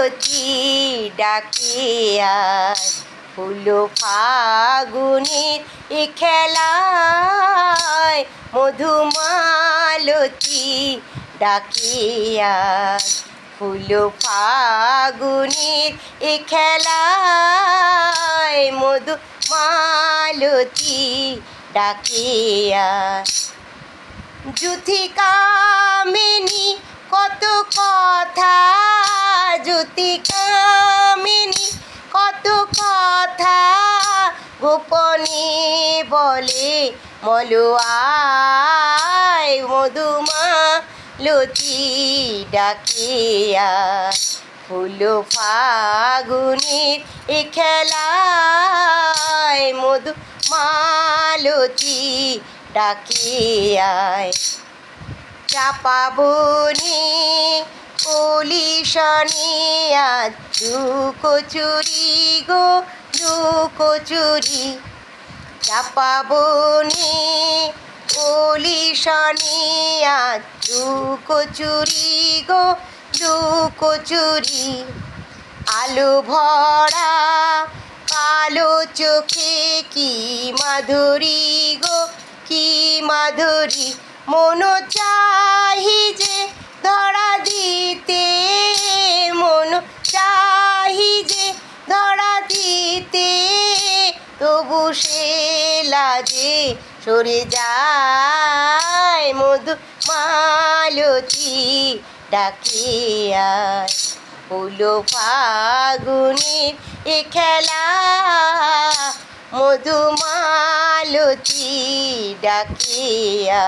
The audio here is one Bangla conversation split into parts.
মালতী ডাকিয়া ফুল ফাগুনির এ খেলায় মধুমালতী ডাকিয়া ফুল ফাগুনির এ খেলায় মধুমালতী ডাকিয়া জ্যোতিকামিনী কত কথা জ্যোতিকামিনী কত কথা গোপনে বলে মলুয়ায় মধুমালতী ডাকিয়া ফুল ফাগুনির এ খেলায় মধুমালতী ডাকিয়ায় চাপা বনি কলি শনিয়া লুকোচুরি গো লুকোচুরি চাপা বনি কলি শনিয়া লুকোচুরি গো লুকোচুরি আলো ভরা কালো চোখে কি মাধুরী গো কি মাধুরী মন চাহি যে ধরা দিতে মন চাহি যে ধরা দিতে তবু সে লাজে সরে যায় মধুমালতী ডাকিয়া ফুল ফাগুনির এ খেলা মধুমালতী ডাকিয়া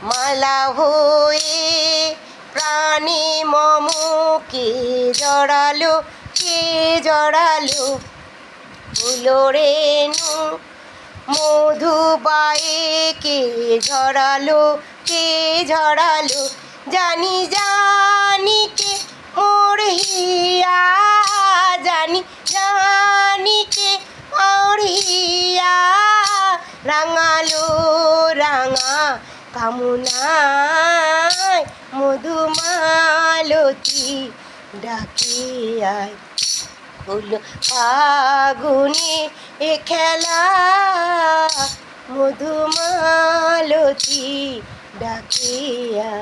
মালা হয়ে প্রাণী মমকে জড়ালো কে জড়ালো ফুলো রেণু মধুবায়ে কে ঝরালো কে ঝরালো জানি জানি কে মোর হিয়া জানি জানি কে মোর হিয়া রাঙালো রাঙা কামনায় মধুমালতী ডাকিয়ায় ফুল ফাগুনি এ খেলা মধুমালতী ডাকিয়া।